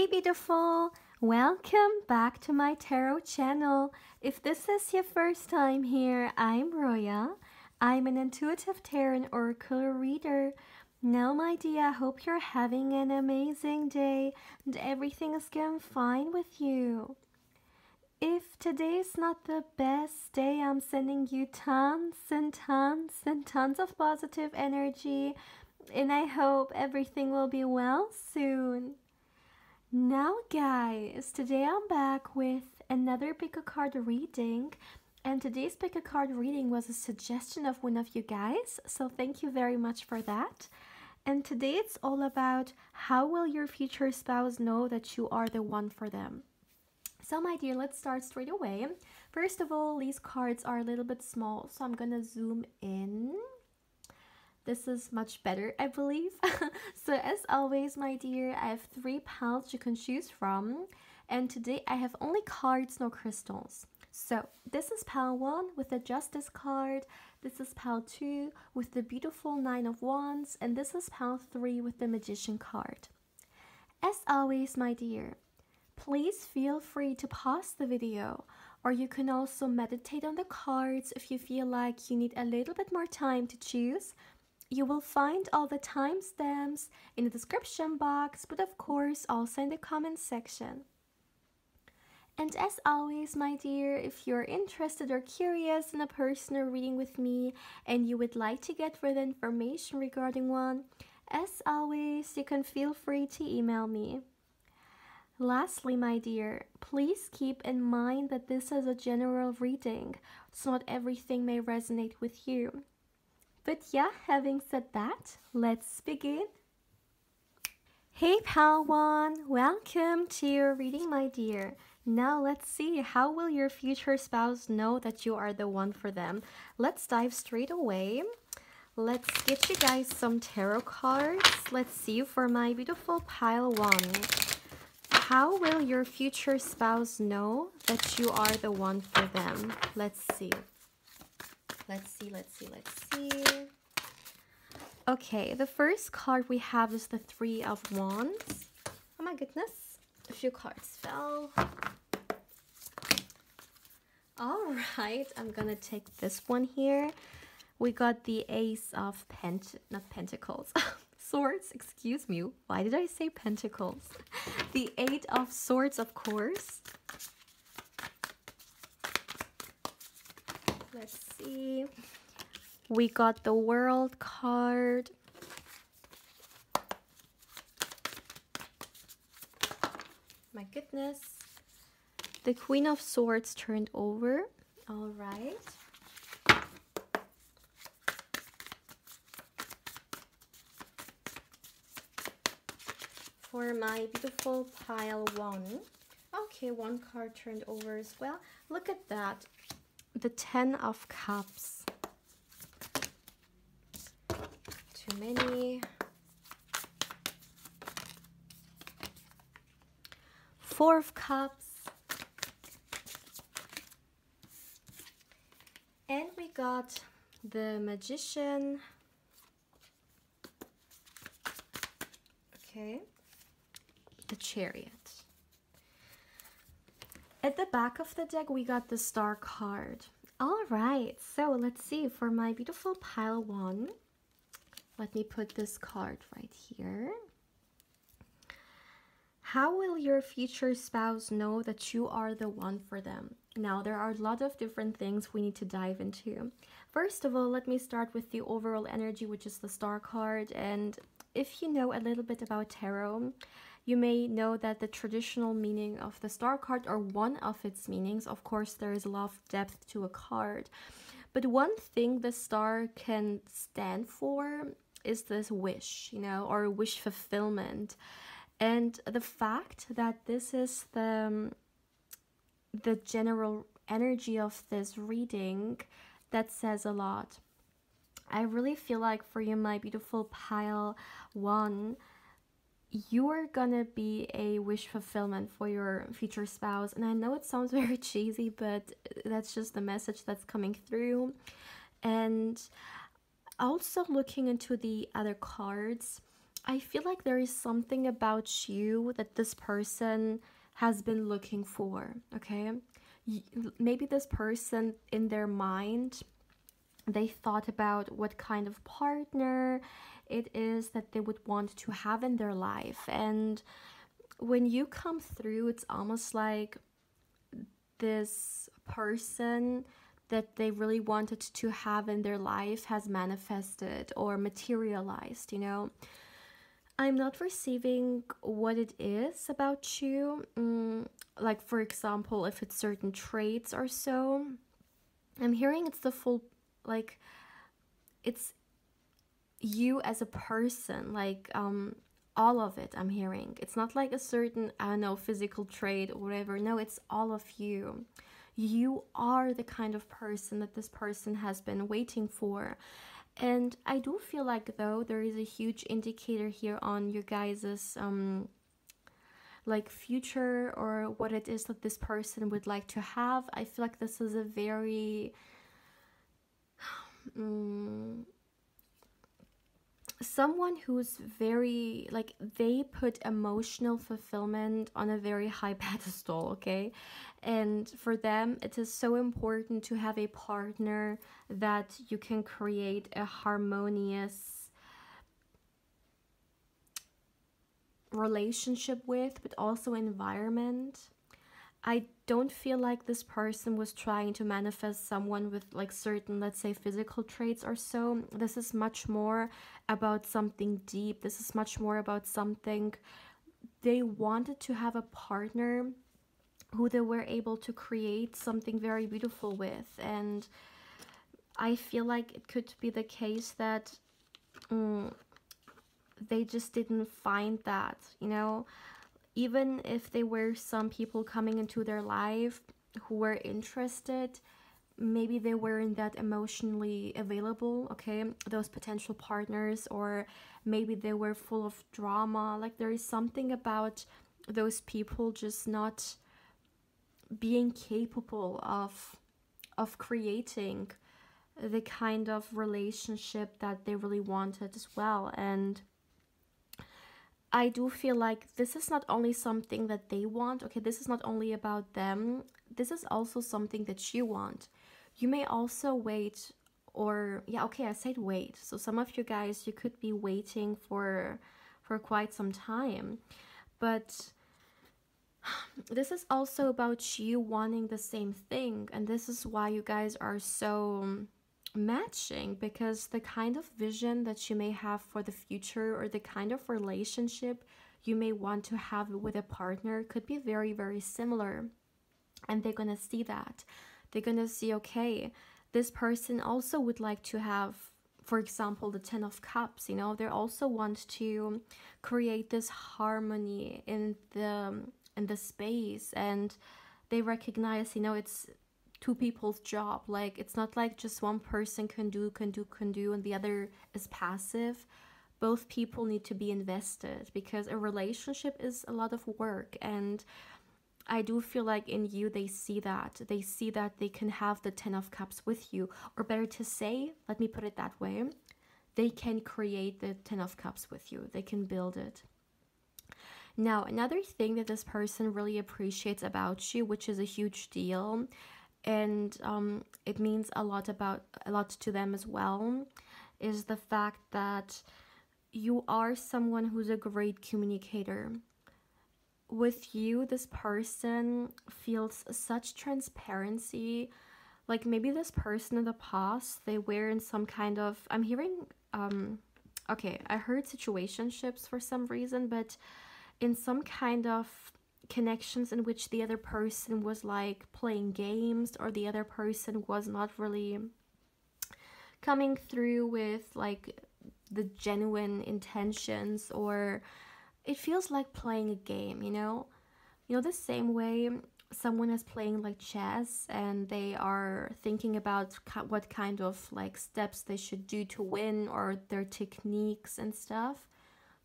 Hey beautiful! Welcome back to my tarot channel. If this is your first time here, I'm Roya. I'm an intuitive tarot and oracle reader. Now my dear, I hope you're having an amazing day and everything is going fine with you. If today is not the best day, I'm sending you tons and tons and tons of positive energy, and I hope everything will be well soon. Now guys, today I'm back with another pick a card reading, and today's pick a card reading was a suggestion of one of you guys, so thank you very much for that. And today it's all about how will your future spouse know that you are the one for them. So my dear, let's start straight away. First of all, these cards are a little bit small, so I'm gonna zoom in. This is much better, I believe. So as always, my dear, I have 3 piles you can choose from. And today I have only cards, no crystals. So this is pile 1 with the Justice card. This is pile 2 with the beautiful 9 of Wands. And this is pile 3 with the Magician card. As always, my dear, please feel free to pause the video. Or you can also meditate on the cards if you feel like you need a little bit more time to choose. You will find all the timestamps in the description box, but of course also in the comment section. And as always, my dear, if you're interested or curious in a personal reading with me and you would like to get further information regarding one, as always, you can feel free to email me. Lastly, my dear, please keep in mind that this is a general reading, so not everything may resonate with you. But yeah, having said that, let's begin. Hey pal 1, welcome to your reading, my dear. Now let's see, how will your future spouse know that you are the one for them? Let's dive straight away. Let's get you guys some tarot cards. Let's see for my beautiful pile 1. How will your future spouse know that you are the one for them? Let's see. Let's see. Okay, the first card we have is the 3 of Wands. Oh my goodness, a few cards fell. All right, I'm gonna take this one here. We got the Ace of Pentacles. Swords, excuse me. Why did I say Pentacles? The 8 of Swords, of course. Let's see. We got the World card. My goodness. The Queen of Swords turned over. All right. For my beautiful pile 1. Okay, 1 card turned over as well. Look at that. The 10 of Cups. Too many. 4 of Cups. And we got the Magician. Okay. The Chariot. At the back of the deck, we got the Star card. All right, so let's see for my beautiful pile 1. Let me put this card right here. How will your future spouse know that you are the one for them? Now, there are a lot of different things we need to dive into. First of all, let me start with the overall energy, which is the Star card. And if you know a little bit about tarot, you may know that the traditional meaning of the Star card, or one of its meanings, of course, there is a lot of depth to a card. But one thing the Star can stand for is this wish, you know, or wish fulfillment. And the fact that this is the general energy of this reading, that says a lot. I really feel like for you, my beautiful pile 1, you are gonna be a wish fulfillment for your future spouse. And I know it sounds very cheesy, but that's just the message that's coming through. And also looking into the other cards, I feel like there is something about you that this person has been looking for, okay? Maybe this person in their mind, they thought about what kind of partner it is that they would want to have in their life. And when you come through, it's almost like this person that they really wanted to have in their life has manifested or materialized, you know? I'm not receiving what it is about you. Like, for example, if it's certain traits or so. I'm hearing it's the full, like, it's you as a person, like, all of it. I'm hearing it's not like a certain, I don't know, physical trait or whatever. No, it's all of you. You are the kind of person that this person has been waiting for. And I do feel like, though, there is a huge indicator here on your guys's like future, or what it is that this person would like to have. I feel like this is a very someone who's very, like, they put emotional fulfillment on a very high pedestal, okay? And for them, it is so important to have a partner that you can create a harmonious relationship with, but also environment. I don't feel like this person was trying to manifest someone with like certain, let's say, physical traits or so. This is much more about something deep. This is much more about something they wanted to have, a partner who they were able to create something very beautiful with. And I feel like it could be the case that they just didn't find that, you know? Even if there were some people coming into their life who were interested, maybe they weren't that emotionally available, okay, those potential partners, or maybe they were full of drama. Like, there is something about those people just not being capable of creating the kind of relationship that they really wanted as well. And I do feel like this is not only something that they want, okay, this is not only about them, this is also something that you want. You may also wait, or yeah, okay, I said wait. So some of you guys, you could be waiting for quite some time. But this is also about you wanting the same thing, and this is why you guys are so matching, because the kind of vision that you may have for the future, or the kind of relationship you may want to have with a partner, could be very, very similar. And they're gonna see that. They're gonna see, okay, this person also would like to have, for example, the 10 of Cups, you know, they also want to create this harmony in the space, and they recognize, you know, it's two people's job. Like, it's not like just one person can do and the other is passive. Both people need to be invested, because a relationship is a lot of work. And I do feel like in you, they see that they can have the 10 of Cups with you, or better to say, let me put it that way, they can create the 10 of Cups with you. They can build it. Now, another thing that this person really appreciates about you, which is a huge deal, and it means a lot to them as well, is the fact that you are someone who's a great communicator. With you, this person feels such transparency. Like, maybe this person in the past, they were in some kind of, I'm hearing, okay, I heard situationships for some reason, but in some kind of connections in which the other person was like playing games, or the other person was not really coming through with like the genuine intentions, or it feels like playing a game, you know, the same way someone is playing like chess, and they are thinking about what kind of like steps they should do to win, or their techniques and stuff.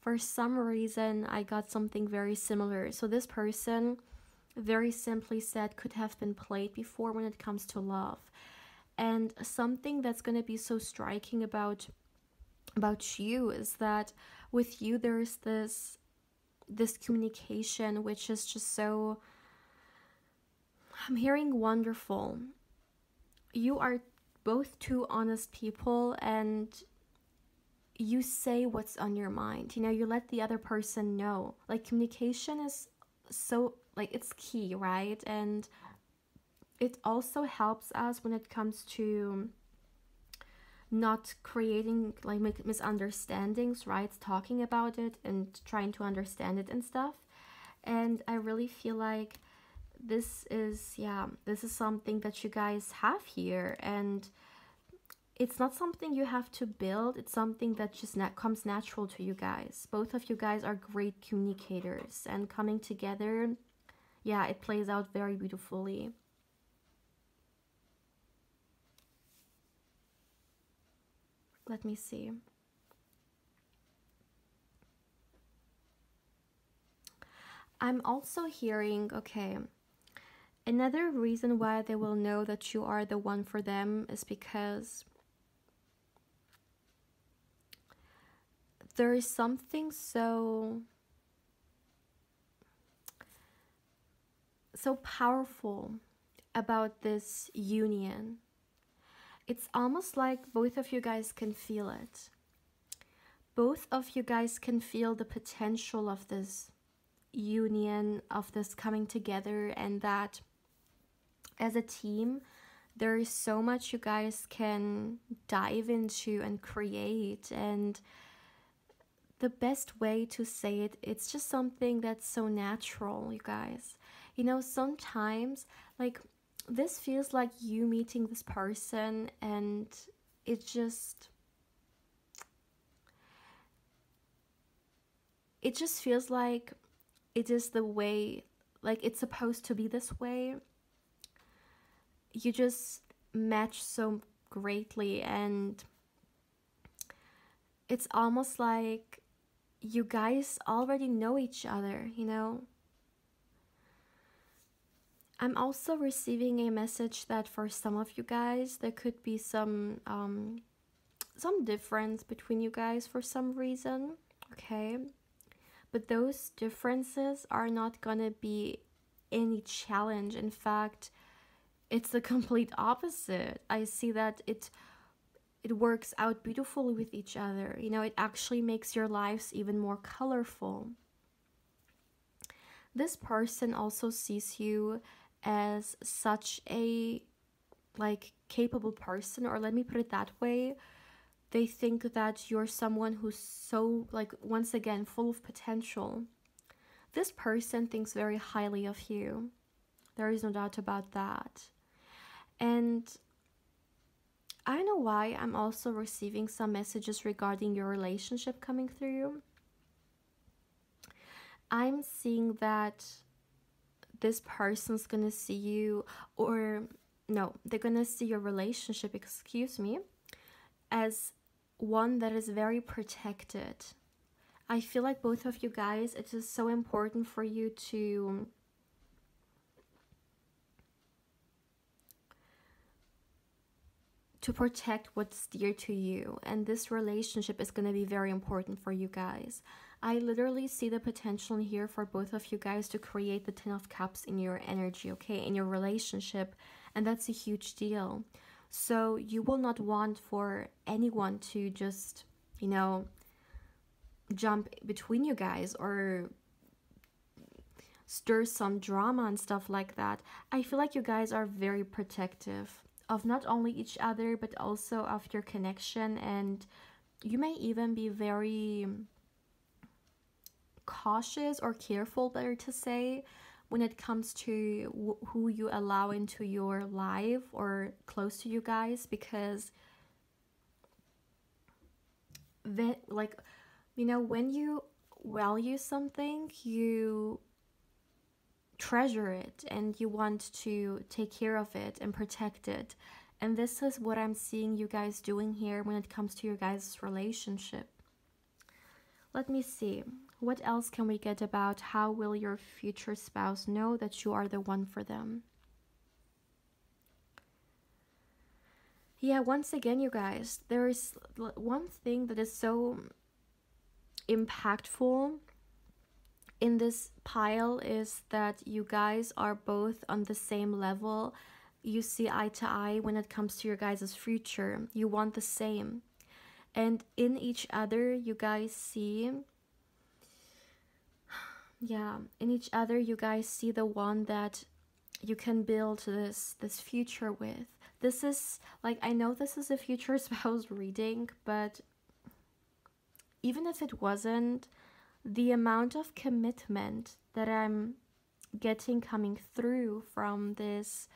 For some reason, I got something very similar. So this person, very simply said, could have been played before when it comes to love. And something that's going to be so striking about about you is that with you there's this communication which is just so, I'm hearing wonderful. You are both two honest people, and you say what's on your mind. You know, you let the other person know. Like, communication is so, like, it's key, right? And it also helps us when it comes to not creating like misunderstandings, right? Talking about it and trying to understand it and stuff. And I really feel like this is, yeah, this is something that you guys have here, and it's not something you have to build. It's something that just comes natural to you guys. Both of you guys are great communicators, and coming together, yeah, it plays out very beautifully. Let me see. I'm also hearing, okay, another reason why they will know that you are the one for them is because there is something so powerful about this union. It's almost like both of you guys can feel it. Both of you guys can feel the potential of this union, of this coming together, and that as a team there is so much you guys can dive into and create. And the best way to say it, it's just something that's so natural, you guys. You know, sometimes like this feels like you meeting this person, and it just feels like it is the way, like it's supposed to be this way. You just match so greatly, and it's almost like you guys already know each other, you know? I'm also receiving a message that for some of you guys there could be some difference between you guys for some reason, okay? But those differences are not gonna be any challenge. In fact, it's the complete opposite. I see that it works out beautifully with each other. You know, it actually makes your lives even more colorful. This person also sees you as such a like capable person, or let me put it that way. They think that you're someone who's so, like, once again, full of potential. This person thinks very highly of you. There is no doubt about that. And I don't know why I'm also receiving some messages regarding your relationship coming through. I'm seeing that this person's gonna see you, or no, they're gonna see your relationship, excuse me, as one that is very protected. I feel like both of you guys, it is so important for you to protect what's dear to you, and this relationship is going to be very important for you guys. I literally see the potential in here for both of you guys to create the 10 of cups in your energy, okay, in your relationship, and that's a huge deal. So you will not want for anyone to just, you know, jump between you guys or stir some drama and stuff like that. I feel like you guys are very protective of not only each other but also of your connection, and you may even be very cautious or careful, better to say, when it comes to who you allow into your life or close to you guys, because that, like, you know, when you value something, you treasure it and you want to take care of it and protect it. And this is what I'm seeing you guys doing here when it comes to your guys' relationship. Let me see. What else can we get about how will your future spouse know that you are the one for them? Yeah, once again, you guys, there is one thing that is so impactful in this pile is that you guys are both on the same level. You see eye to eye when it comes to your guys' future. You want the same. And in each other, you guys see, yeah, in each other, you guys see the one that you can build this future with. This is, like, I know this is a future spouse reading, but even if it wasn't, the amount of commitment that I'm getting coming through from this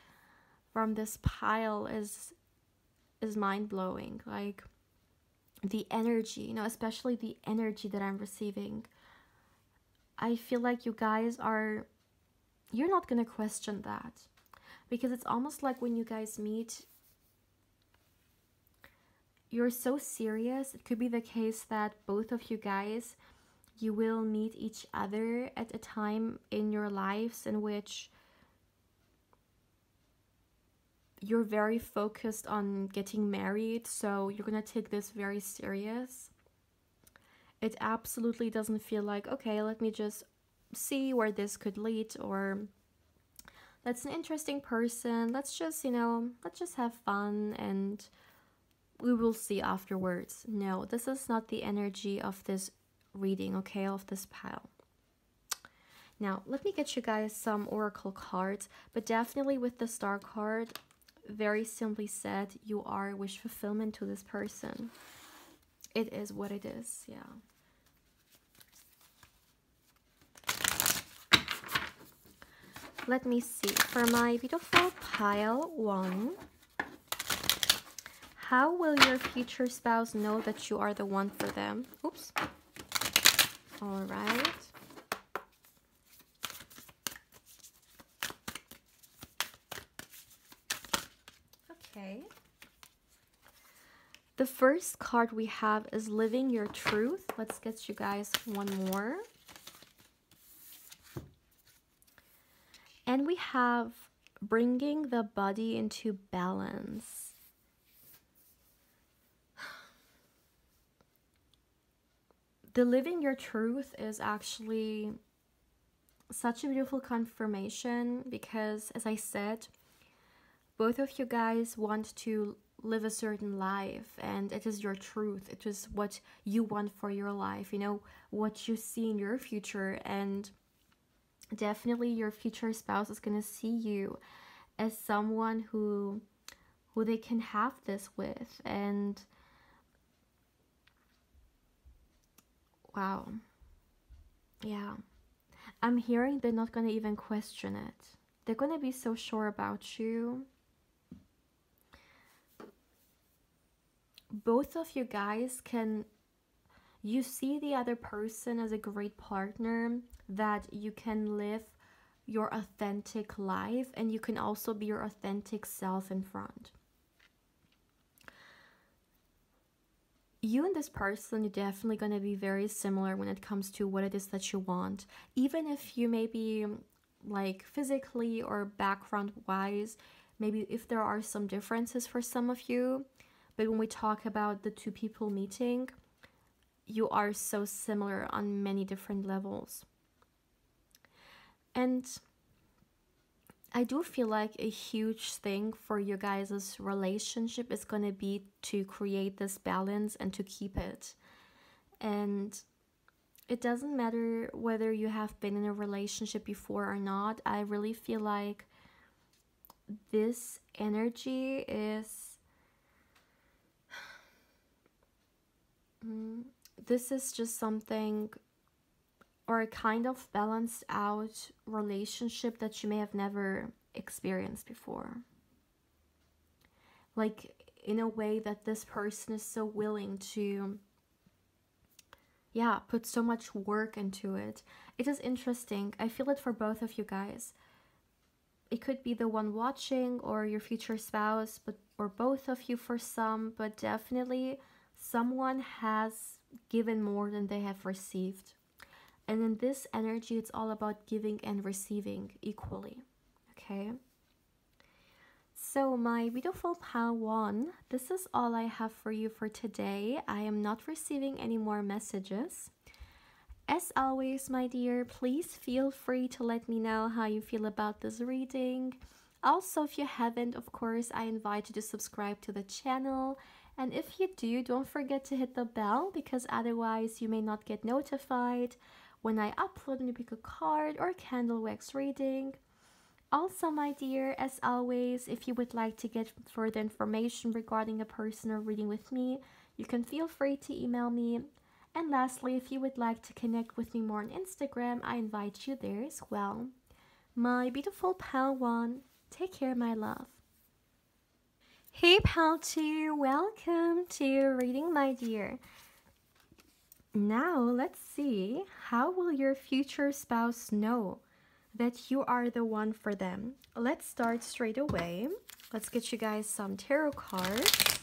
pile is mind-blowing. Like, the energy, you know, especially the energy that I'm receiving, I feel like you guys are, you're not gonna question that, because it's almost like when you guys meet, you're so serious. It could be the case that both of you guys, you will meet each other at a time in your lives in which you're very focused on getting married, so you're gonna take this very serious. It absolutely doesn't feel like, okay, let me just see where this could lead, or that's an interesting person, let's just, you know, let's just have fun and we will see afterwards. No, this is not the energy of this reading, okay, of this pile. Now, let me get you guys some oracle cards, but definitely with the star card, very simply said, you are wish fulfillment to this person. It is what it is, yeah. Let me see, for my beautiful pile one, how will your future spouse know that you are the one for them? Oops. All right. Okay. The first card we have is Living Your Truth. Let's get you guys one more. And we have Bringing the Body into Balance. The Living Your Truth is actually such a beautiful confirmation because, as I said, both of you guys want to live a certain life, and it is your truth. It is what you want for your life, you know, what you see in your future, and definitely your future spouse is going to see you as someone who they can have this with. And wow, yeah, I'm hearing they're not going to even question it. They're going to be so sure about you. Both of you guys can, you see the other person as a great partner that you can live your authentic life, and you can also be your authentic self in front. You and this person are definitely going to be very similar when it comes to what it is that you want. Even if you maybe, like, physically or background wise, maybe if there are some differences for some of you, but when we talk about the two people meeting, you are so similar on many different levels. And I do feel like a huge thing for you guys' relationship is going to be to create this balance and to keep it. And it doesn't matter whether you have been in a relationship before or not. I really feel like this energy is... this is just something, or a kind of balanced out relationship that you may have never experienced before. Like, in a way that this person is so willing to, yeah, put so much work into it. It is interesting. I feel it for both of you guys. It could be the one watching or your future spouse, but or both of you for some, but definitely someone has given more than they have received. And in this energy, it's all about giving and receiving equally, okay? So my beautiful pile one, this is all I have for you for today. I am not receiving any more messages. As always, my dear, please feel free to let me know how you feel about this reading. Also, if you haven't, of course, I invite you to subscribe to the channel. And if you do, don't forget to hit the bell, because otherwise you may not get notified when I upload a new pick a card or candle wax reading. Also, my dear, as always, if you would like to get further information regarding a personal reading with me, you can feel free to email me. And lastly, if you would like to connect with me more on Instagram, I invite you there as well. My beautiful pal one, take care, my love. Hey pal two, welcome to your reading, my dear. Now let's see, how will your future spouse know that you are the one for them? Let's start straight away. Let's get you guys some tarot cards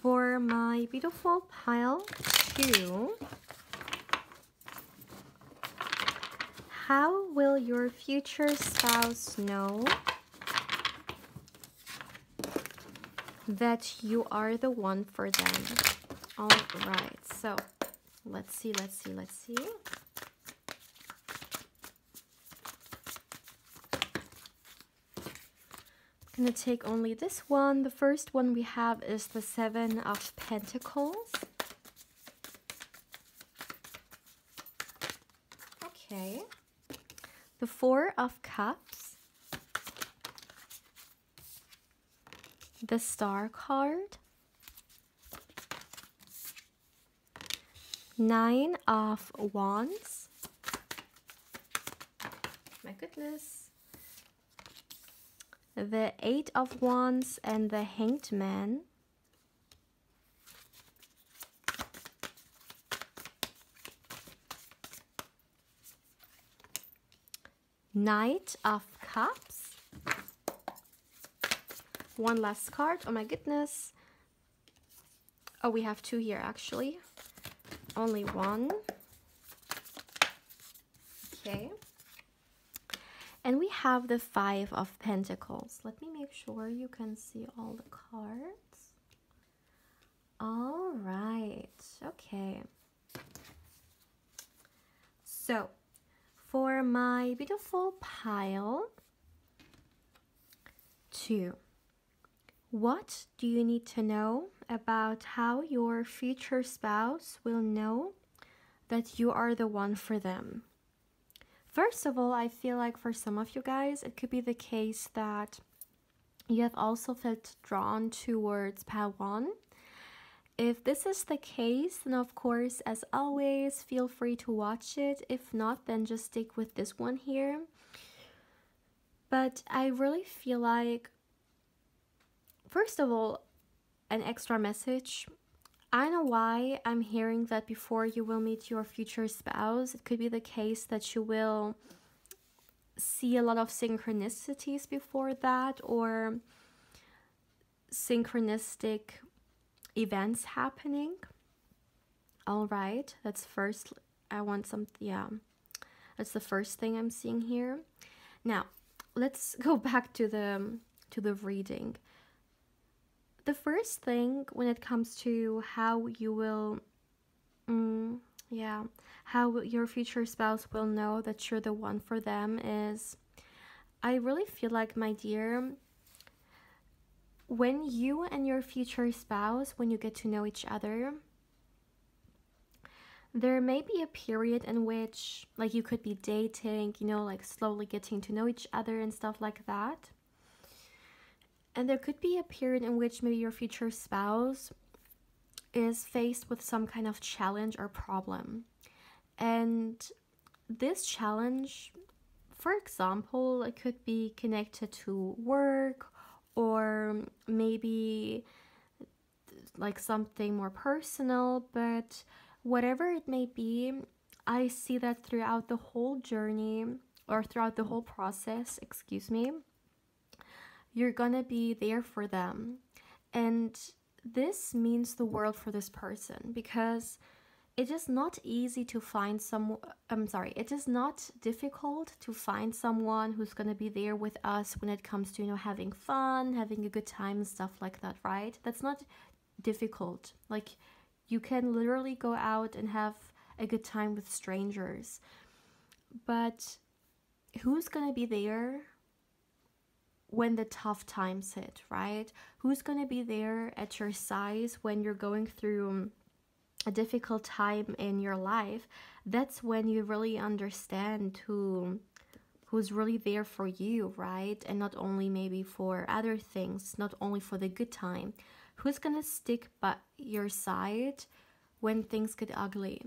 for my beautiful pile two. How will your future spouse know that you are the one for them? All right, so let's see. I'm gonna take only this one. The first one we have is the Seven of Pentacles. Okay. The Four of Cups. The Star card. Nine of Wands. My goodness. The Eight of Wands and the Hanged Man. Knight of Cups. One last card. Oh my goodness. Oh, we have two here actually. Only one. Okay. And we have the Five of Pentacles. Let me make sure you can see all the cards. All right. Okay. So, for my beautiful pile two, what do you need to know about how your future spouse will know that you are the one for them? First of all, I feel like for some of you guys, it could be the case that you have also felt drawn towards pile one. If this is the case, then of course, as always, feel free to watch it. If not, then just stick with this one here. But I really feel like, first of all, an extra message. I know why I'm hearing that before you will meet your future spouse, it could be the case that you will see a lot of synchronicities before that, or synchronistic events happening. All right, that's first. I want some, yeah, that's the first thing I'm seeing here. Now, let's go back to the reading. The first thing when it comes to how you will, how your future spouse will know that you're the one for them is, I really feel like, my dear, when you and your future spouse, when you get to know each other, there may be a period in which, like, you could be dating, you know, like slowly getting to know each other and stuff like that. And there could be a period in which maybe your future spouse is faced with some kind of challenge or problem. And this challenge, for example, it could be connected to work, or maybe like something more personal, but whatever it may be, I see that throughout the whole journey, or throughout the whole process, excuse me, you're gonna be there for them. And this means the world for this person, because it is not easy to find some, I'm sorry, it is not difficult to find someone who's going to be there with us when it comes to, you know, having fun, having a good time and stuff like that, right? That's not difficult. Like, you can literally go out and have a good time with strangers. But who's going to be there when the tough times hit, right? Who's going to be there at your side when you're going through a difficult time in your life? That's when you really understand who's really there for you, right? And not only maybe for other things, not only for the good time. Who's gonna stick by your side when things get ugly?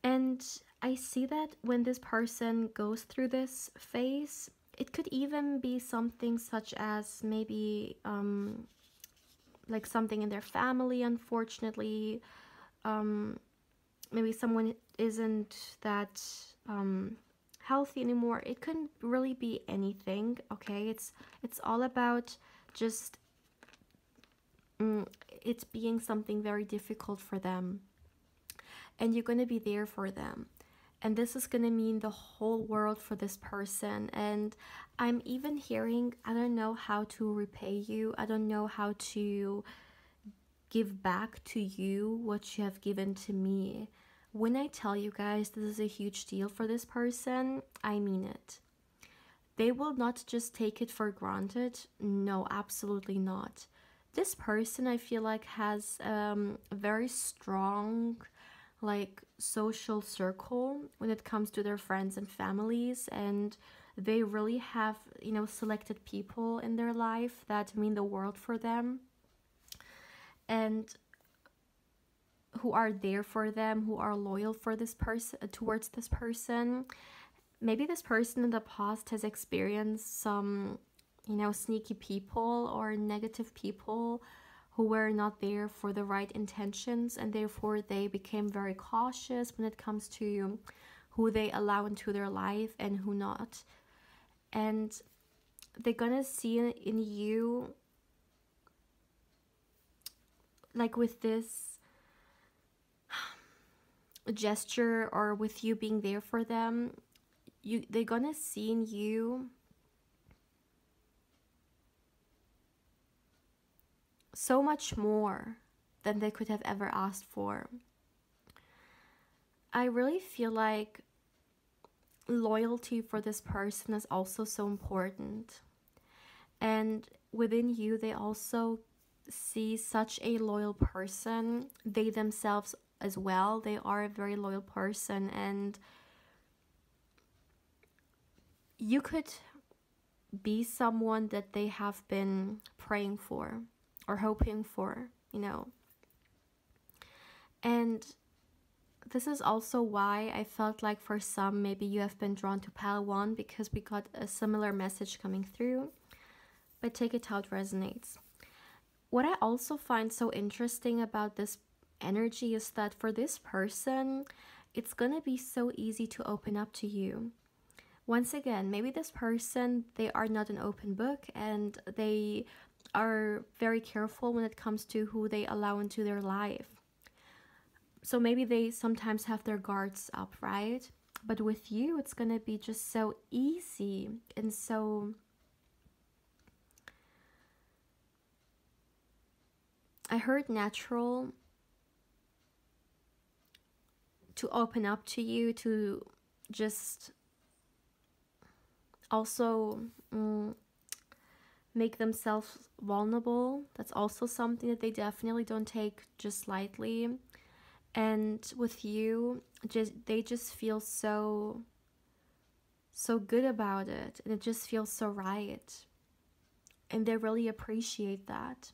And I see that when this person goes through this phase, it could even be something such as maybe like something in their family, unfortunately. Maybe someone isn't that healthy anymore. It couldn't really be anything, okay? It's all about just it being something very difficult for them. And you're going to be there for them. And this is going to mean the whole world for this person. And I'm even hearing, I don't know how to repay you. I don't know how to give back to you what you have given to me. When I tell you guys this is a huge deal for this person, I mean it. They will not just take it for granted. No, absolutely not. This person, I feel like, has a very strong like social circle when it comes to their friends and families, and they really have, you know, selected people in their life that mean the world for them and who are there for them, who are loyal for this person, towards this person. Maybe this person in the past has experienced some, you know, sneaky people or negative people who were not there for the right intentions, and therefore they became very cautious when it comes to who they allow into their life and who not. And they're gonna see in you, like with this gesture or with you being there for them, they're gonna see in you so much more than they could have ever asked for. I really feel like loyalty for this person is also so important. And within you, they also see such a loyal person. They themselves as well, they are a very loyal person, and you could be someone that they have been praying for or hoping for, you know. And this is also why I felt like for some, maybe you have been drawn to pile 1, because we got a similar message coming through. But take it how it resonates. What I also find so interesting about this energy is that for this person, it's gonna be so easy to open up to you. Once again, maybe this person, they are not an open book, and they are very careful when it comes to who they allow into their life. So maybe they sometimes have their guards up, right? But with you, it's gonna be just so easy and so, I heard natural, to open up to you, to just also make themselves vulnerable. That's also something that they definitely don't take just lightly. And with you, they just feel so good about it, and it just feels so right, and they really appreciate that.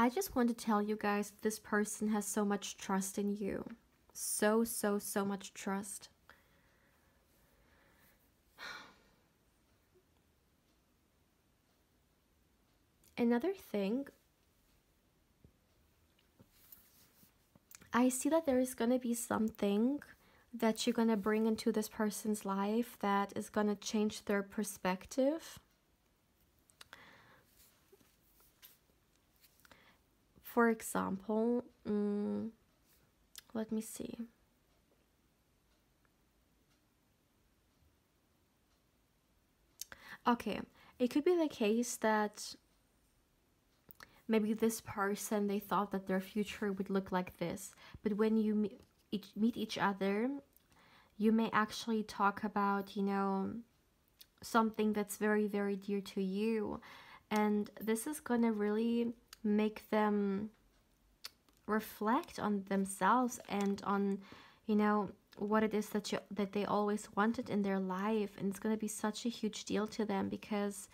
I just want to tell you guys, this person has so much trust in you. So much trust. Another thing, I see that there is going to be something that you're going to bring into this person's life that is going to change their perspective. For example, let me see. Okay, it could be the case that maybe this person, they thought that their future would look like this, but when you meet each other, you may actually talk about, you know, something that's very, very dear to you, and this is gonna really make them reflect on themselves and on, you know, what it is that they always wanted in their life, and it's gonna be such a huge deal to them, because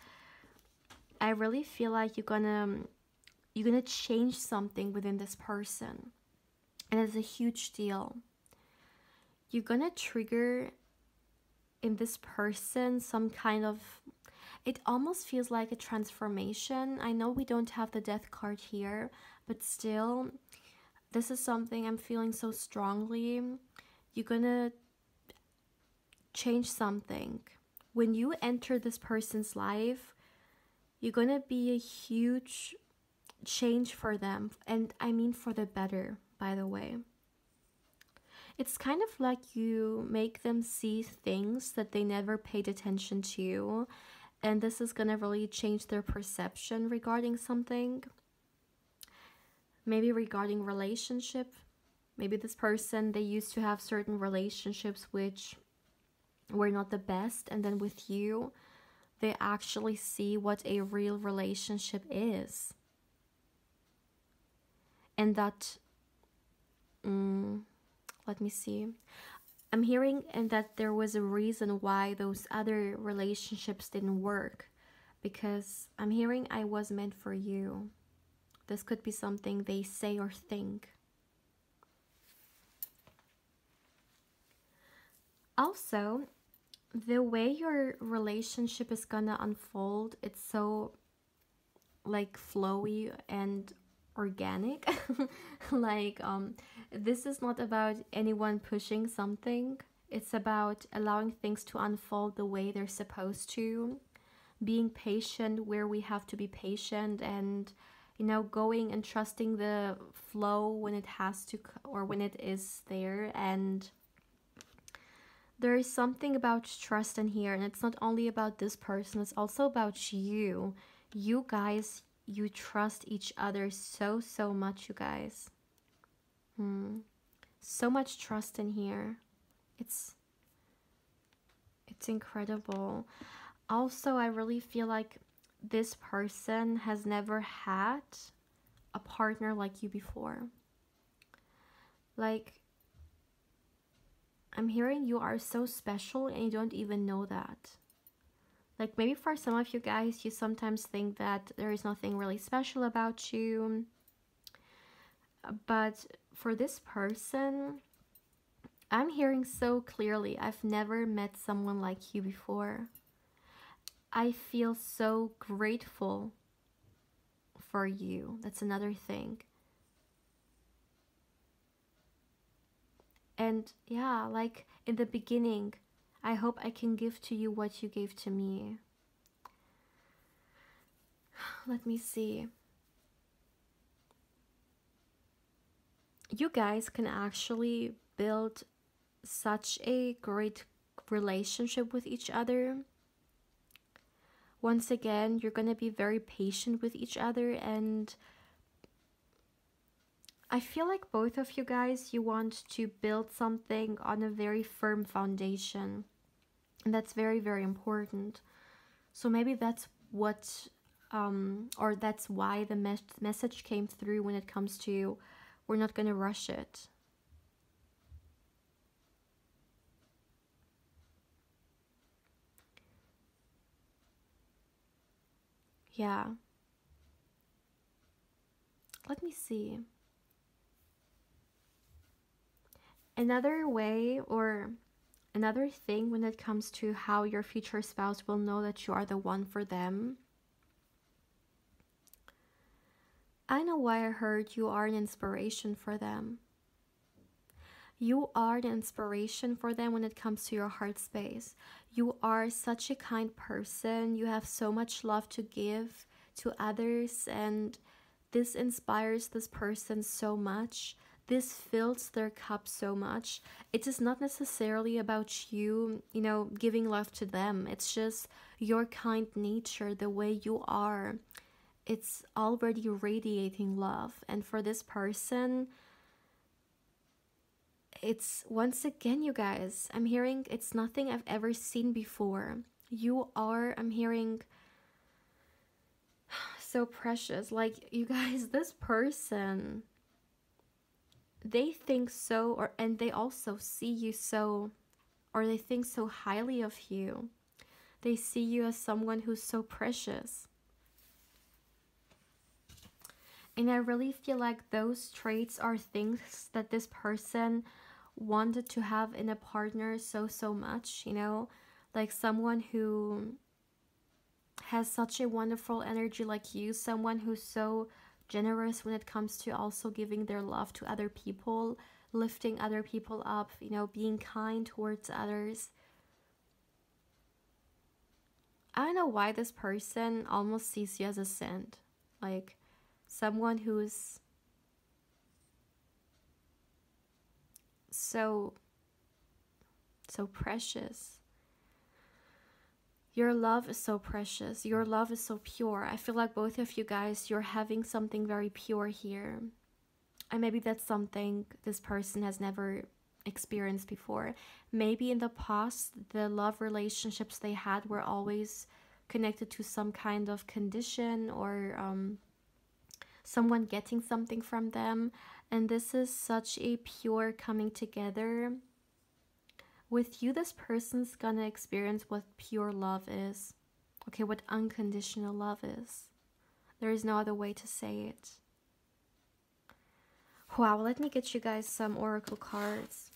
I really feel like you're gonna change something within this person, and it's a huge deal. You're gonna trigger in this person some kind of, it almost feels like a transformation. I know we don't have the death card here, but still, this is something I'm feeling so strongly. You're gonna change something. When you enter this person's life, you're gonna be a huge change for them, and I mean for the better, by the way. It's kind of like you make them see things that they never paid attention to, and this is gonna really change their perception regarding something. Maybe regarding relationship. Maybe this person, they used to have certain relationships which were not the best, and then with you, they actually see what a real relationship is. And that, let me see. I'm hearing and that there was a reason why those other relationships didn't work, because I'm hearing I was meant for you. This could be something they say or think. Also, the way your relationship is gonna unfold, it's so like flowy and organic. Like this is not about anyone pushing something. It's about allowing things to unfold the way they're supposed to, being patient where we have to be patient, and, you know, going and trusting the flow when it has to, or when it is there. And there is something about trust in here, and it's not only about this person, it's also about you. You guys, you trust each other so, so much, you guys. So much trust in here. It's incredible. Also, I really feel like this person has never had a partner like you before. Like, I'm hearing you are so special and you don't even know that. Like, maybe for some of you guys, you sometimes think that there is nothing really special about you. But for this person, I'm hearing so clearly, I've never met someone like you before. I feel so grateful for you. That's another thing. And yeah, like in the beginning, I hope I can give to you what you gave to me. Let me see. You guys can actually build such a great relationship with each other. Once again, you're going to be very patient with each other, and I feel like both of you guys, you want to build something on a very firm foundation, and that's very, very important. So maybe that's what, or that's why the message came through when it comes to, we're not going to rush it. Yeah. Let me see. Another way, or another thing when it comes to how your future spouse will know that you are the one for them. I know why I heard you are an inspiration for them. You are the inspiration for them when it comes to your heart space. You are such a kind person. You have so much love to give to others, and this inspires this person so much. This fills their cup so much. It is not necessarily about you, you know, giving love to them. It's just your kind nature, the way you are. It's already radiating love. And for this person, it's, once again, you guys, I'm hearing it's nothing I've ever seen before. You are, I'm hearing, so precious. Like, you guys, this person, they think so, or and they also see you so, or they think so highly of you. They see you as someone who's so precious. And I really feel like those traits are things that this person wanted to have in a partner so much, you know, like someone who has such a wonderful energy like you, someone who's so generous when it comes to also giving their love to other people, lifting other people up, you know, being kind towards others. I don't know why this person almost sees you as a saint, like someone who's so precious. Your love is so precious. Your love is so pure. I feel like both of you guys, you're having something very pure here. And maybe that's something this person has never experienced before. Maybe in the past, the love relationships they had were always connected to some kind of condition, or someone getting something from them. And this is such a pure coming together. With you, this person's gonna experience what pure love is. Okay, what unconditional love is. There is no other way to say it. Wow, let me get you guys some oracle cards.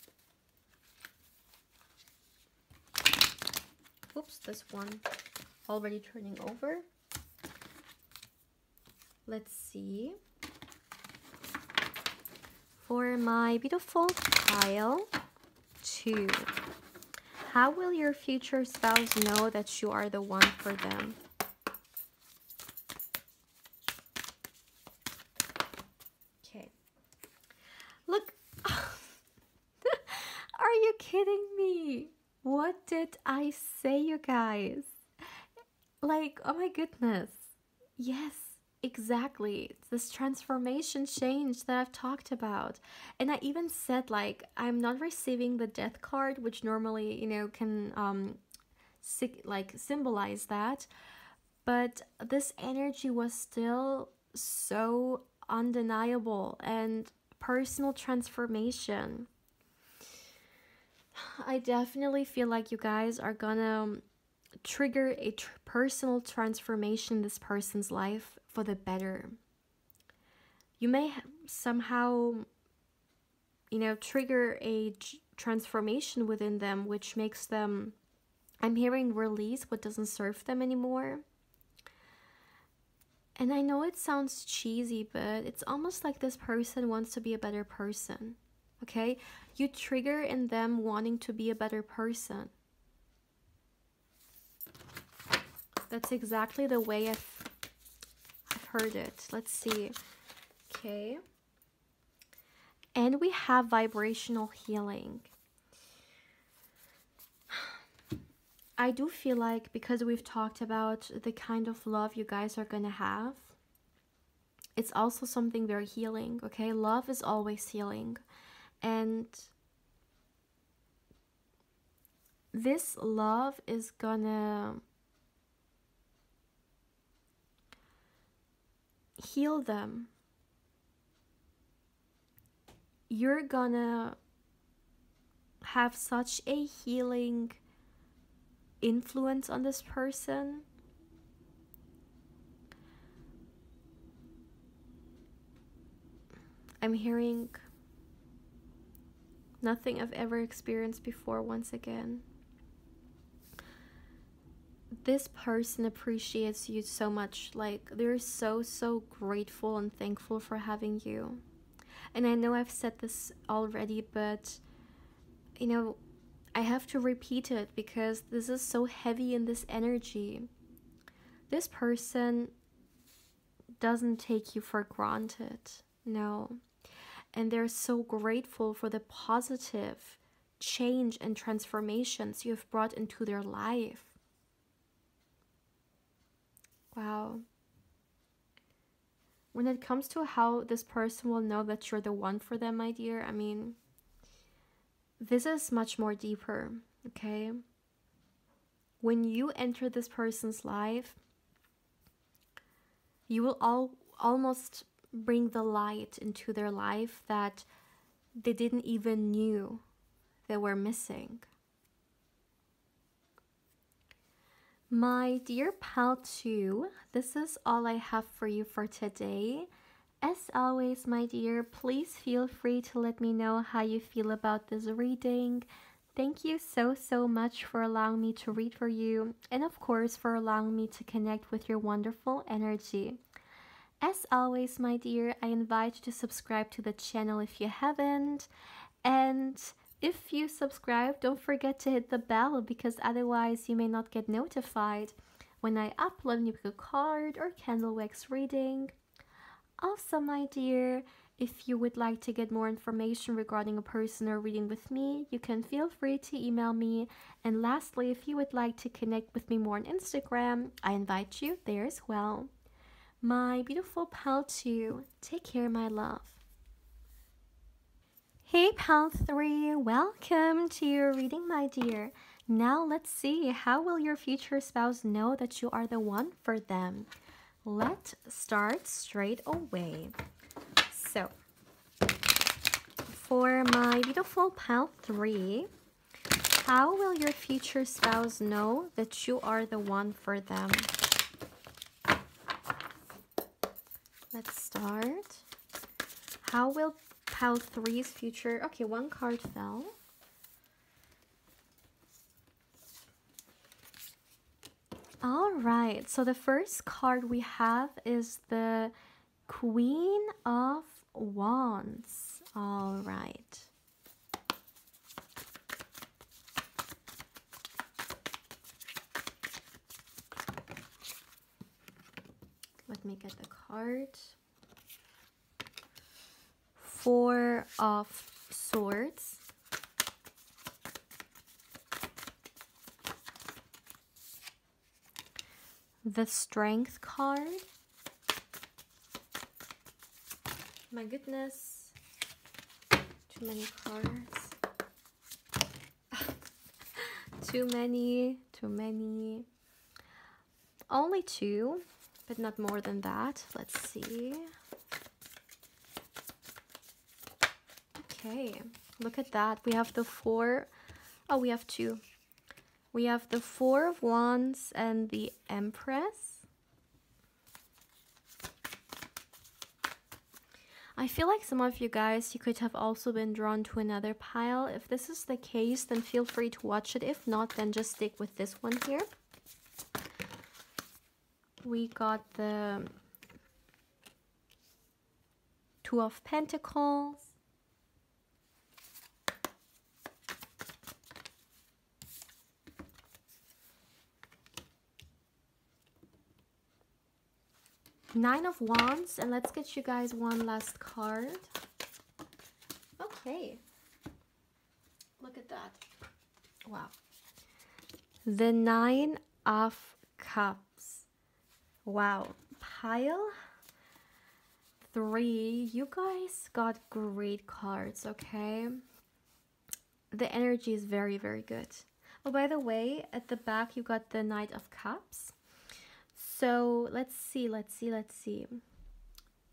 Oops, this one already turning over. Let's see. For my beautiful pile 2. How will your future spouse know that you are the one for them? Okay. Look. Are you kidding me? What did I say, you guys? Like, oh my goodness. Yes, exactly. It's this transformation change that I've talked about. And I even said, like, I'm not receiving the death card, which normally, you know, can symbolize that. But this energy was still so undeniable, and personal transformation. I definitely feel like you guys are gonna trigger a personal transformation in this person's life for the better. You may somehow, you know, trigger a transformation within them, which makes them, I'm hearing, release what doesn't serve them anymore. And I know it sounds cheesy, but it's almost like this person wants to be a better person. Okay? You trigger in them wanting to be a better person. That's exactly the way I've heard it. Let's see. Okay. And we have vibrational healing. I do feel like, because we've talked about the kind of love you guys are gonna have, it's also something very healing, okay? Love is always healing. And this love is gonna heal them. You're gonna have such a healing influence on this person. I'm hearing nothing I've ever experienced before once again. This person appreciates you so much. Like, they're so grateful and thankful for having you. And I know I've said this already, but you know, I have to repeat it because this is so heavy in this energy. This person doesn't take you for granted. No. And they're so grateful for the positive change and transformations you've brought into their life. Wow. When it comes to how this person will know that you're the one for them, my dear, I mean, this is much more deeper, okay? When you enter this person's life, you will almost bring the light into their life that they didn't even knew they were missing. My dear pal 2, this is all I have for you for today. As always, my dear, please feel free to let me know how you feel about this reading. Thank you so much for allowing me to read for you, and of course for allowing me to connect with your wonderful energy. As always, my dear, I invite you to subscribe to the channel if you haven't, and if you subscribe, don't forget to hit the bell, because otherwise you may not get notified when I upload a new card or candle wax reading. Also, my dear, if you would like to get more information regarding a person or reading with me, you can feel free to email me. And lastly, if you would like to connect with me more on Instagram, I invite you there as well. My beautiful pal 2, take care, my love. Hey pal 3, welcome to your reading, my dear. Now let's see, how will your future spouse know that you are the one for them? Let's start straight away. So, for my beautiful pal 3, how will your future spouse know that you are the one for them? Let's start. How will pal 3's future... Okay, one card fell. All right, so the first card we have is the Queen of Wands. All right. Let me get the card. Four of Swords. The Strength card. My goodness. Too many cards. Too many. Only 2, but not more than that. Let's see. Okay, look at that. We have the 4. Oh, we have 2. We have the 4 of Wands and the Empress. I feel like some of you guys, you could have also been drawn to another pile. If this is the case, then feel free to watch it. If not, then just stick with this one here. We got the 2 of Pentacles. Nine of Wands, and let's get you guys one last card. Okay. Look at that. Wow. The 9 of Cups. Wow. Pile 3. You guys got great cards, okay? The energy is very good. Oh, by the way, at the back you got the Knight of Cups. So let's see.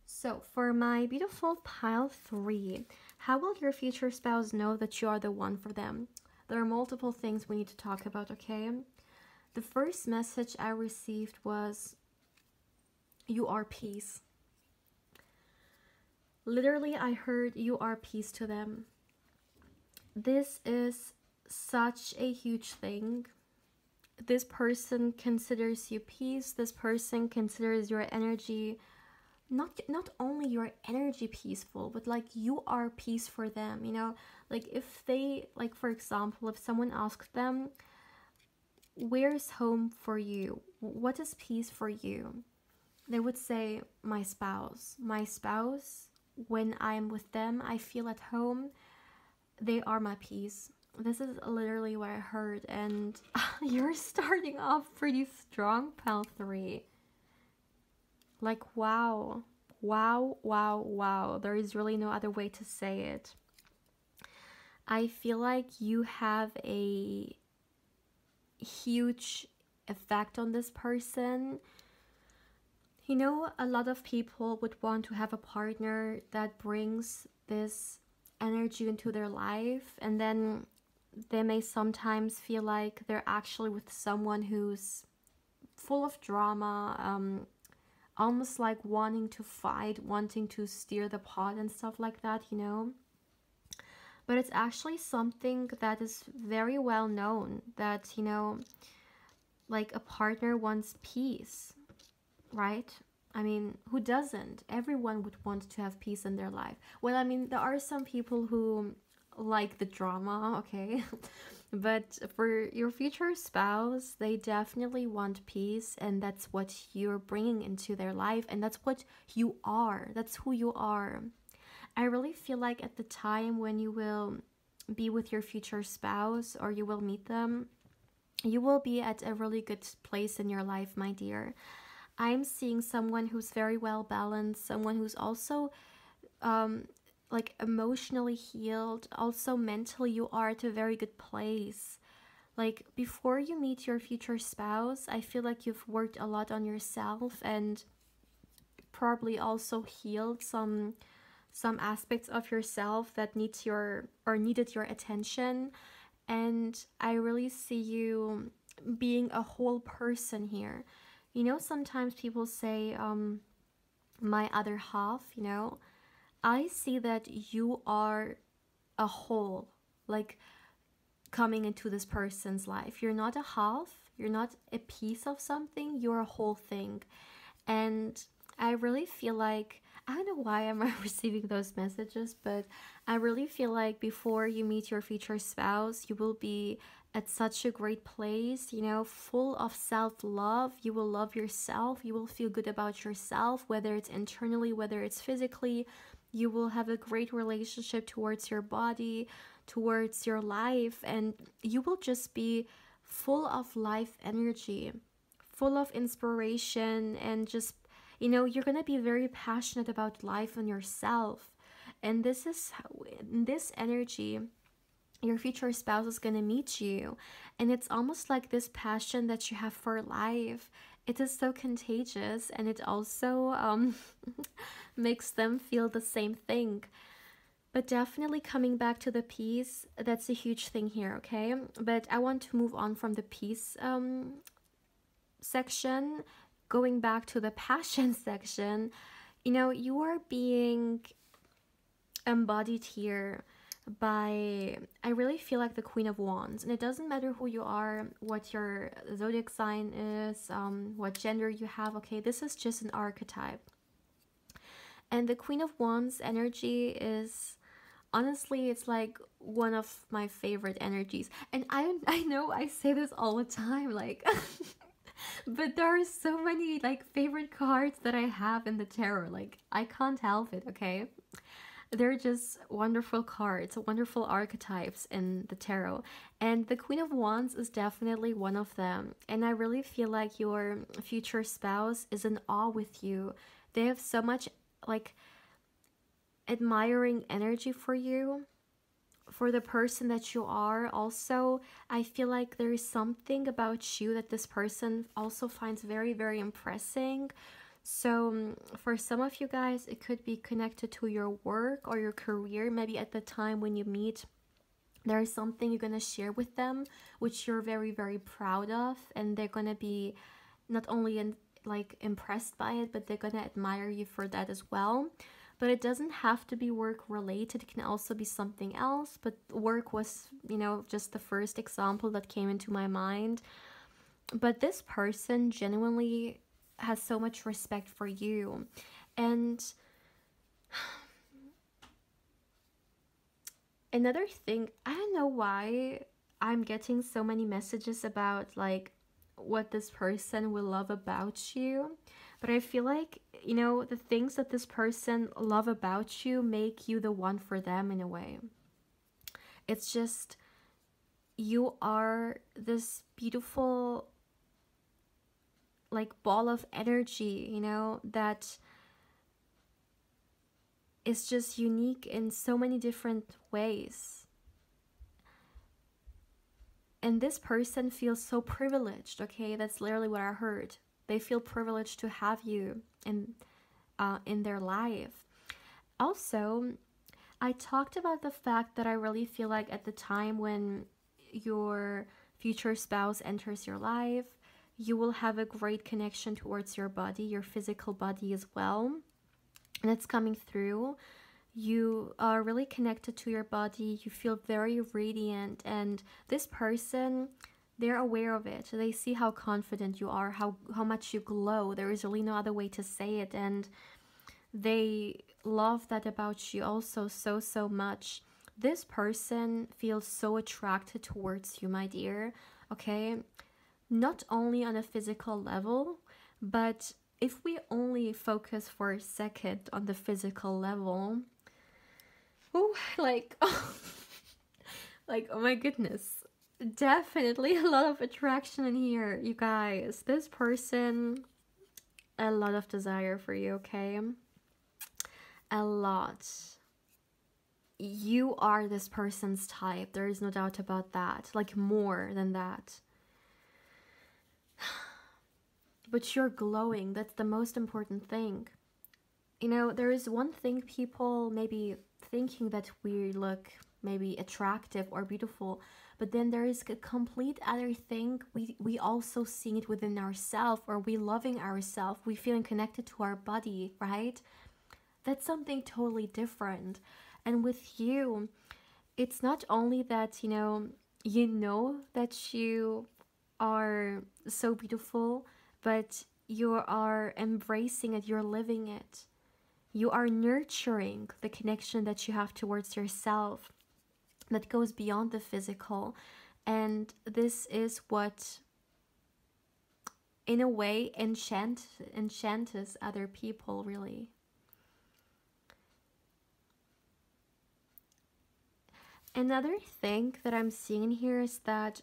So for my beautiful pile 3, how will your future spouse know that you are the one for them? There are multiple things we need to talk about, okay? The first message I received was, you are peace. Literally, I heard you are peace to them. This is such a huge thing. This person considers you peace. This person considers your energy, not only your energy peaceful, but like you are peace for them, you know? Like if they, like for example, if someone asked them, where's home for you? What is peace for you? they would say my spouse. My spouse, when I'm with them, I feel at home. They are my peace. This is literally what I heard, and you're starting off pretty strong, pal 3. Like, wow. Wow, wow, wow. There is really no other way to say it. I feel like you have a huge effect on this person. You know, a lot of people would want to have a partner that brings this energy into their life, and then they may sometimes feel like they're actually with someone who's full of drama, almost like wanting to fight, wanting to steer the pot and stuff like that, you know. But it's actually something that is very well known, that, you know, like a partner wants peace, right? I mean, who doesn't? Everyone would want to have peace in their life. Well, I mean, there are some people who like the drama, okay? But for your future spouse, they definitely want peace, and that's what you're bringing into their life, and that's what you are. That's who you are. I really feel like at the time when you will be with your future spouse, or you will meet them, you will be at a really good place in your life, my dear. I'm seeing someone who's very well balanced, someone who's also like emotionally healed. Also mentally, you are at a very good place. Like, before you meet your future spouse, I feel like you've worked a lot on yourself, and probably also healed some aspects of yourself that needed your attention. And I really see you being a whole person here. You know, sometimes people say, my other half, you know, I see that you are a whole, like, coming into this person's life. You're not a half, you're not a piece of something, you're a whole thing. And I really feel like, I don't know why I'm receiving those messages, but I really feel like before you meet your future spouse, you will be at such a great place, you know, full of self-love. You will love yourself. You will feel good about yourself, whether it's internally, whether it's physically. You will have a great relationship towards your body, towards your life, and you will just be full of life energy, full of inspiration, and just, you know, you're going to be very passionate about life and yourself. And this is this energy, your future spouse is going to meet you, and it's almost like this passion that you have for life. It is so contagious, and it also makes them feel the same thing. But definitely coming back to the peace, that's a huge thing here, okay? But I want to move on from the peace section, going back to the passion section. You know, you are being embodied here by, I really feel like the Queen of Wands. And it doesn't matter who you are, what your zodiac sign is, what gender you have, okay? This is just an archetype. And the Queen of Wands energy is, honestly, it's like one of my favorite energies. And I know I say this all the time, like, but there are so many like favorite cards that I have in the tarot. Like, I can't help it, okay? They're just wonderful cards, wonderful archetypes in the tarot. And the Queen of Wands is definitely one of them. And I really feel like your future spouse is in awe with you. They have so much like admiring energy for you, for the person that you are. Also, I feel like there is something about you that this person also finds very, very impressive. So for some of you guys, it could be connected to your work or your career. Maybe at the time when you meet, there is something you're going to share with them which you're very, very proud of, and they're going to be not only like impressed by it, but they're going to admire you for that as well. But it doesn't have to be work related. It can also be something else. But work was, you know, just the first example that came into my mind. But this person genuinely has so much respect for you. And another thing, I don't know why I'm getting so many messages about like what this person will love about you. But I feel like, you know, the things that this person love about you make you the one for them in a way. It's just, you are this beautiful, like, ball of energy, you know, that is just unique in so many different ways. And this person feels so privileged, okay? That's literally what I heard. They feel privileged to have you in their life. Also, I talked about the fact that I really feel like at the time when your future spouse enters your life, you will have a great connection towards your body, your physical body as well. And it's coming through. You are really connected to your body. You feel very radiant. And this person, they're aware of it. They see how confident you are, how much you glow. There is really no other way to say it. And they love that about you also so much. This person feels so attracted towards you, my dear. Okay? Not only on a physical level, but if we only focus for a second on the physical level, oh, like, like, oh my goodness, definitely a lot of attraction in here, you guys. This person, a lot of desire for you, okay? A lot. You are this person's type. There is no doubt about that. Like, more than that. But you're glowing. That's the most important thing. You know, there is one thing people maybe thinking that we look maybe attractive or beautiful, but then there is a complete other thing. We also seeing it within ourselves, or we loving ourselves, we feeling connected to our body, right? That's something totally different. And with you, it's not only that, you know that you are so beautiful, but you are embracing it, you're living it. You are nurturing the connection that you have towards yourself that goes beyond the physical. And this is what, in a way, enchants other people, really. Another thing that I'm seeing here is that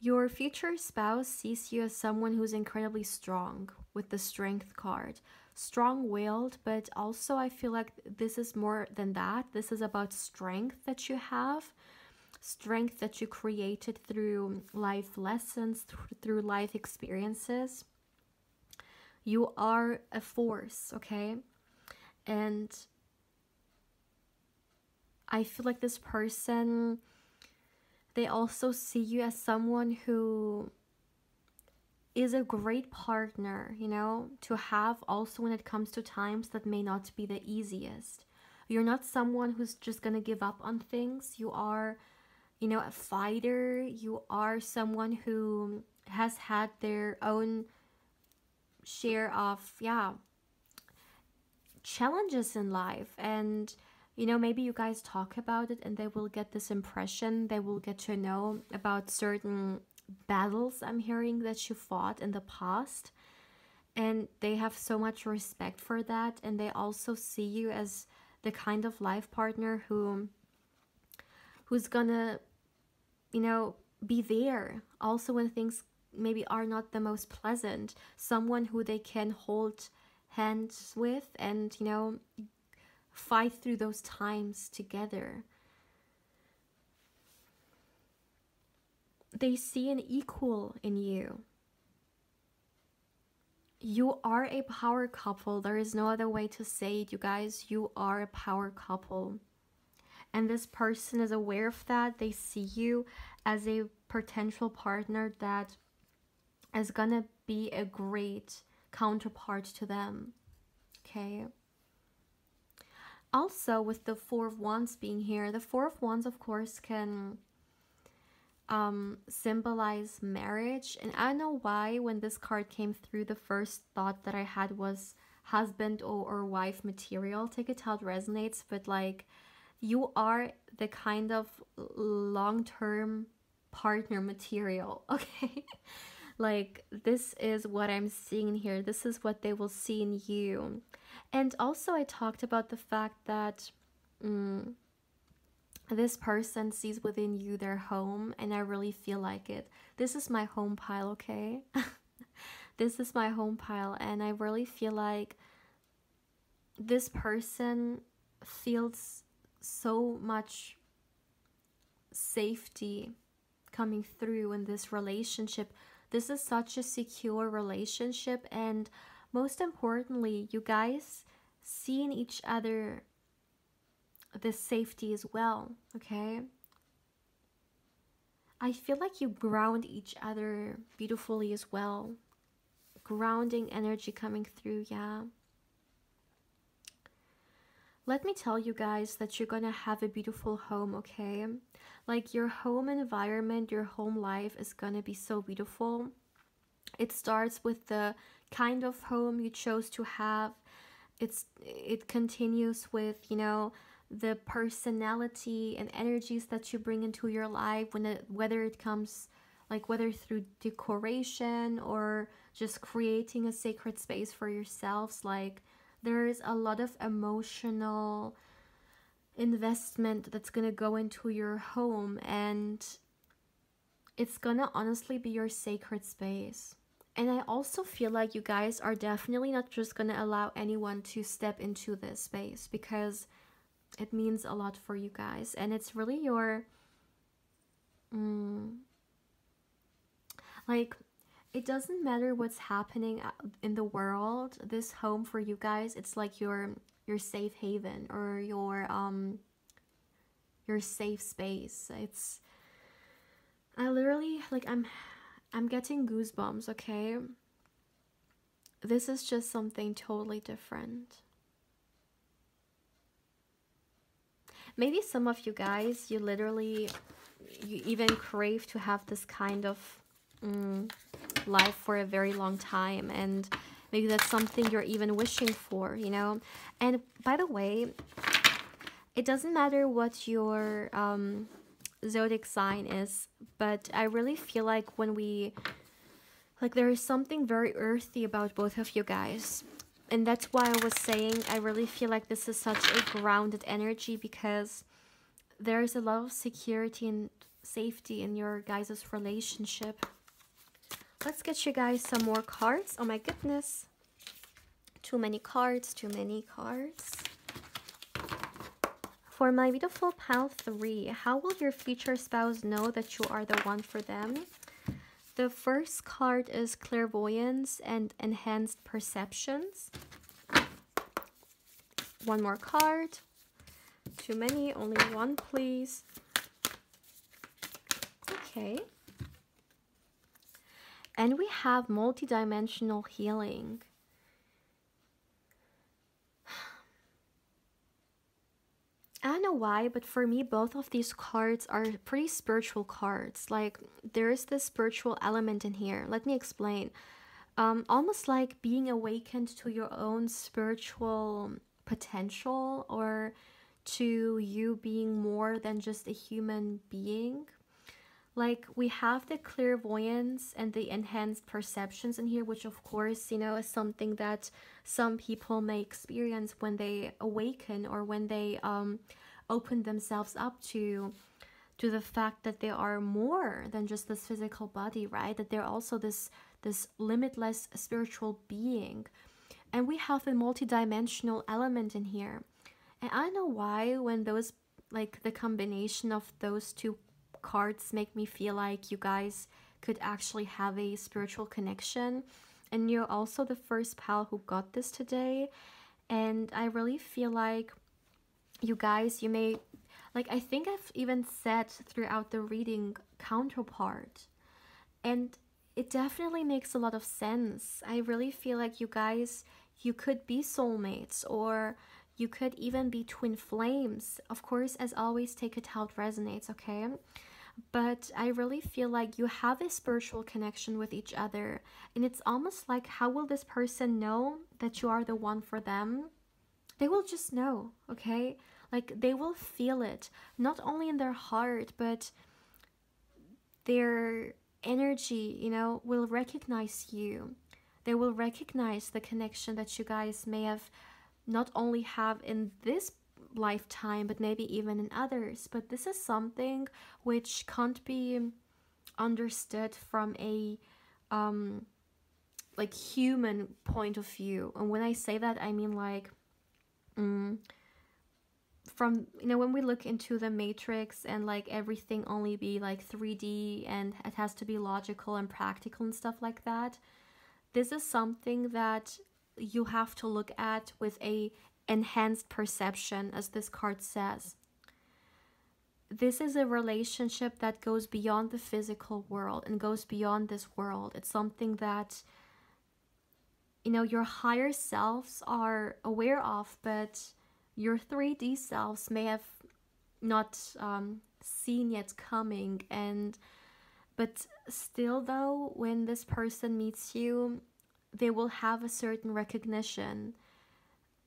your future spouse sees you as someone who's incredibly strong, with the strength card. Strong-willed, but also I feel like this is more than that. This is about strength that you have, strength that you created through life lessons, through life experiences. You are a force, okay? And I feel like this person, they also see you as someone who is a great partner, you know, to have also when it comes to times that may not be the easiest. You're not someone who's just gonna give up on things. You are, you know, a fighter. You are someone who has had their own share of, challenges in life. And, you know, maybe you guys talk about it and they will get this impression. They will get to know about certain battles I'm hearing that you fought in the past, and they have so much respect for that. And they also see you as the kind of life partner who's gonna, you know, be there also when things maybe are not the most pleasant. Someone who they can hold hands with and, you know, fight through those times together. They see an equal in you. You are a power couple. There is no other way to say it, you guys. You are a power couple. And this person is aware of that. They see you as a potential partner that is gonna be a great counterpart to them. Okay. Also, with the Four of Wands being here, the Four of Wands, of course, can symbolize marriage. And I don't know why when this card came through, the first thought that I had was husband or wife material. Take it how it resonates, but like, you are the kind of long-term partner material, okay? Like, this is what I'm seeing here. This is what they will see in you. And also, I talked about the fact that this person sees within you their home, and I really feel like it. This is my home pile, okay? This is my home pile, and I really feel like this person feels so much safety coming through in this relationship. This is such a secure relationship, and most importantly, you guys see in each other this safety as well, okay? I feel like you ground each other beautifully as well. Grounding energy coming through, yeah. Let me tell you guys that you're gonna have a beautiful home, okay? Like, your home environment, your home life is gonna be so beautiful. It starts with the kind of home you chose to have. It continues with, you know, the personality and energies that you bring into your life, whether it comes, like, whether through decoration or just creating a sacred space for yourselves. Like, there's a lot of emotional investment that's gonna go into your home, and it's gonna honestly be your sacred space. And I also feel like you guys are definitely not just gonna allow anyone to step into this space, because it means a lot for you guys, and it's really your like, it doesn't matter what's happening in the world. This home for you guys, it's like your safe haven, or your safe space. It's, I literally, like, I'm getting goosebumps, okay? This is just something totally different. Maybe some of you guys, you even crave to have this kind of life for a very long time, and maybe that's something you're even wishing for, you know? And by the way, it doesn't matter what your zodiac sign is, but I really feel like there is something very earthy about both of you guys. And that's why I was saying I really feel like this is such a grounded energy, because there's a lot of security and safety in your guys' relationship. Let's get you guys some more cards. Oh my goodness. Too many cards, too many cards. For my beautiful pile 3, how will your future spouse know that you are the one for them? The first card is clairvoyance and enhanced perceptions. One more card. Too many, only one, please. Okay. And we have multidimensional healing. I don't know why, but for me, both of these cards are pretty spiritual cards. Like, there is this spiritual element in here. Let me explain. Almost like being awakened to your own spiritual potential, or to you being more than just a human being. Like, we have the clairvoyance and the enhanced perceptions in here, which of course, you know, is something that some people may experience when they awaken, or when they open themselves up to the fact that they are more than just this physical body, right? That they're also this limitless spiritual being. And we have a multidimensional element in here. And I don't know why, when those, like, the combination of those two cards make me feel like you guys could actually have a spiritual connection. And you're also the first pal who got this today. And I really feel like you guys, you may, like, I think I've even said throughout the reading, counterpart. And it definitely makes a lot of sense. I really feel like you guys, you could be soulmates, or you could even be twin flames. Of course, as always, take it how it resonates, okay? But I really feel like you have a spiritual connection with each other. And it's almost like, how will this person know that you are the one for them? They will just know, okay? Like, they will feel it, not only in their heart, but energy, you know, will recognize you. They will recognize the connection that you guys may have not only have in this lifetime, but maybe even in others. But this is something which can't be understood from a like human point of view. And when I say that, I mean like from, you know, when we look into the matrix and like everything only be like 3D and it has to be logical and practical and stuff like that, this is something that you have to look at with a enhanced perception, as this card says. This is a relationship that goes beyond the physical world and goes beyond this world. It's something that, you know, your higher selves are aware of, but your 3D selves may have not seen yet coming. And but still though, when this person meets you, they will have a certain recognition,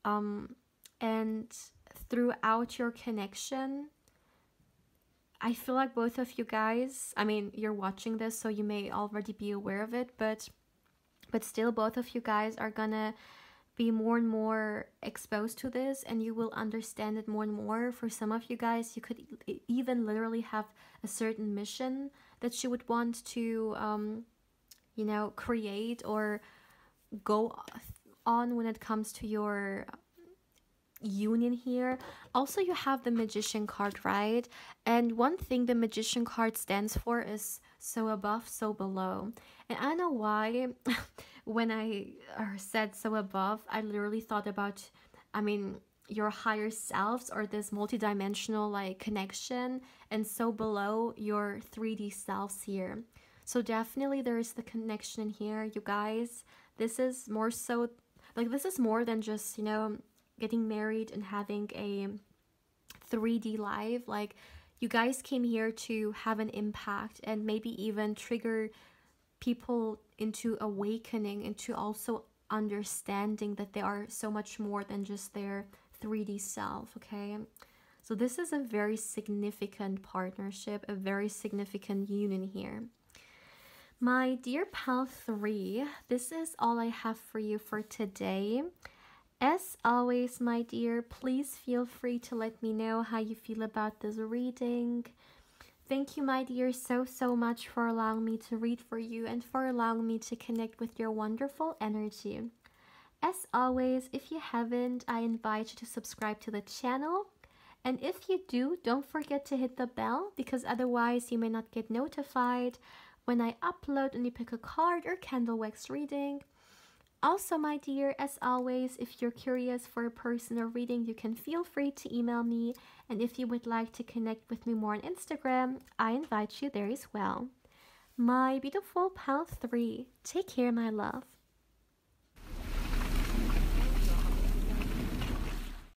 and throughout your connection, I feel like both of you guys, I mean, you're watching this, so you may already be aware of it, but still both of you guys are gonna be more and more exposed to this, and you will understand it more and more. For some of you guys, you could even literally have a certain mission that you would want to you know, create or go on when it comes to your union here. Also, you have the Magician card, right? And one thing the Magician card stands for is so above, so below. And I don't know why when I said so above, I literally thought about, I mean, your higher selves or this multidimensional like connection, and so below your 3D selves here. So definitely there is the connection here, you guys. This is more so, like, this is more than just, you know, getting married and having a 3D life. Like, you guys came here to have an impact and maybe even trigger people into awakening, into also understanding that they are so much more than just their 3D self, okay? So this is a very significant partnership, a very significant union here. My dear pal 3, this is all I have for you for today. As always, my dear, please feel free to let me know how you feel about this reading. Thank you, my dear, so much for allowing me to read for you and for allowing me to connect with your wonderful energy. As always, if you haven't, I invite you to subscribe to the channel. And if you do, don't forget to hit the bell, because otherwise you may not get notified when I upload and you pick a card or candle wax reading. Also, my dear, as always, if you're curious for a personal reading, you can feel free to email me. And if you would like to connect with me more on Instagram, I invite you there as well. My beautiful pal 3, take care, my love.